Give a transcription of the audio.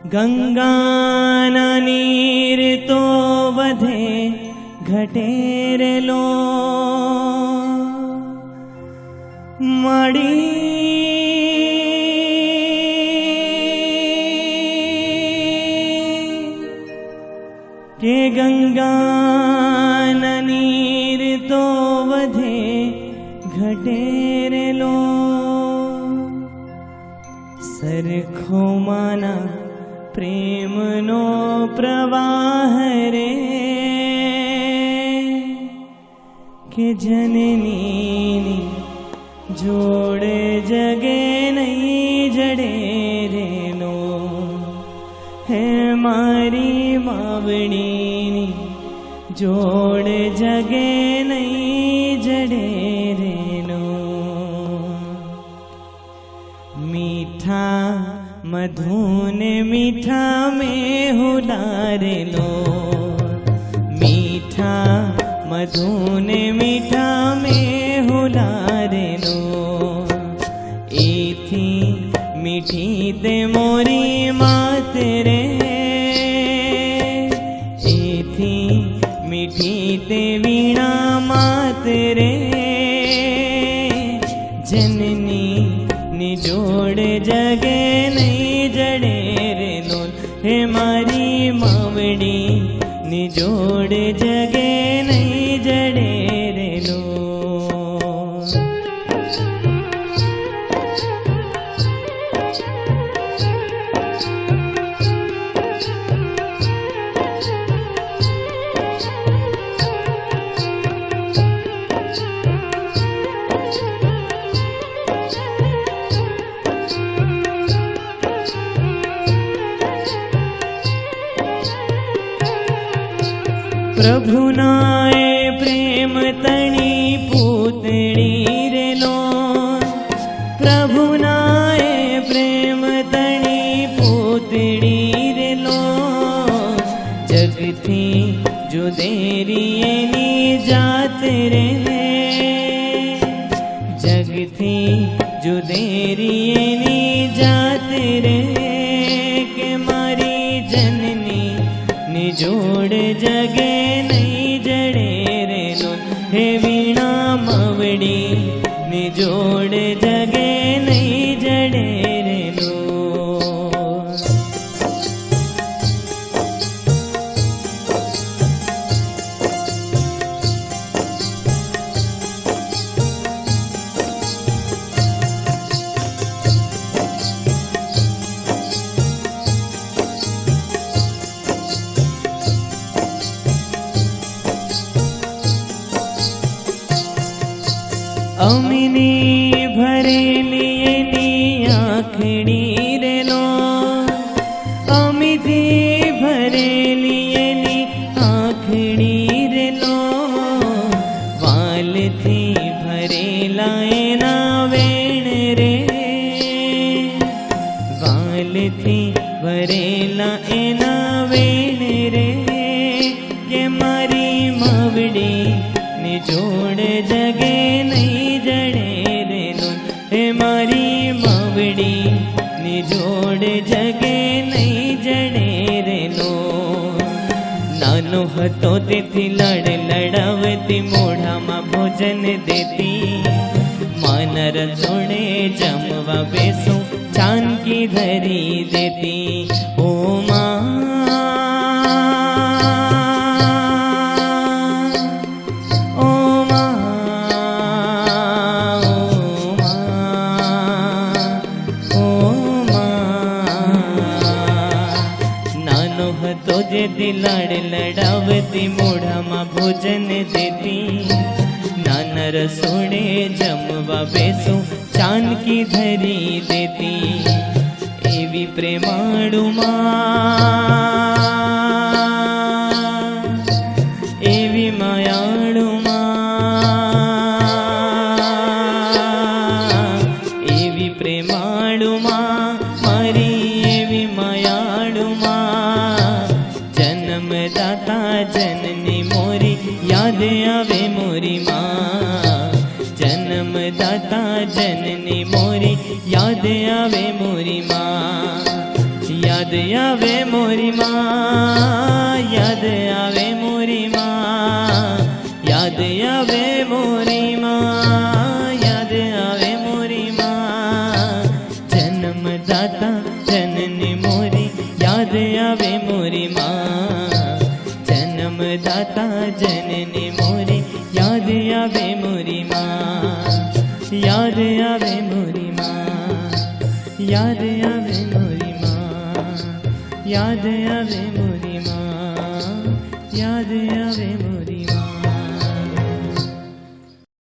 ગંગાના નીર તો વધે ઘટેરેલો કે ગંગાના નીર તો વધે ઘટેરેલો સરખો માના પ્રેમનો પ્રવાહ રે કે જનની જોડે જગે નહીં જડે રેલો હે મારી માવડીની જોડે જગે નહીં જડે રેલો મીઠા મધુને મીઠા में हुलारेलो मीठा मधुने मीठा में हुलारेलो एथी मीठी ते मोरी मात रे एथी मीठी ते वीणा मात रे जननी ની જોડે જગે નહીં જડે રે લોલ હે મારી માવડી ની જોડે જગે નહીં જડે રે લોલ પ્રભુનાએ પ્રેમ તણી પૂતળી રેલો પ્રભુનાએ પ્રેમ તણી પૂતળી રેલો જગથી જુદેરી એની જાત રે જગથી જુદેરી એની જાત રે કે મારી જનની ની જોડે જગે નહીં જડે રે લોલ હે વીણા માવડી ની જોડે જગે નહીં જડે રે લોલ અમીની ભરેલી એની આંખડી રેલો અમીથી ભરેલી એની આંખડી રેલો વાલથી ભરેલા એના વેણ રે વાલથી ભરેલા એના વેણ રે કે મારી માવડી ની જોડે જગે નહીં જડે રે લોલ હે મારી માવડી ની જોડે જગે નહીં જડે રે લોલ નાનો હતો તેથી લડ લડાવતી મોઢામાં ભોજન દેતી માના રસોડે જમવા બેસું ચાંદકી ધરી દેતી ઓ માં તો જેથી લડ લડાવતી મોઢામાં ભોજન દેતી નાના રસોડે જમવા બેસું ચાંદકી ધરી દેતી એવી પ્રેમાળુ માં એવી માયાળુ માં એવી પ્રેમાળુ માં મારી એવી માયાળુ માં જન્મદાતા જનની મોરી યાદ આવે મોરી માં જન્મદાતા જનની મોરી યાદ આવે મોરી માં યાદ યાદ આવે મોરી માં, યાદ આવે મોરી માં, યાદ આવે મોરી માં, યાદ આવે મોરી માં, જન્મદાતા જનની મોરી યાદ આવે મોરી માં, જન્મદાતા જનની મોરી યાદ આવે મોરી માં, યાદ આવે મોરી માં, યાદ આવે મોરી માં, યાદ આવે મોરી માં, યાદ આવે મોરી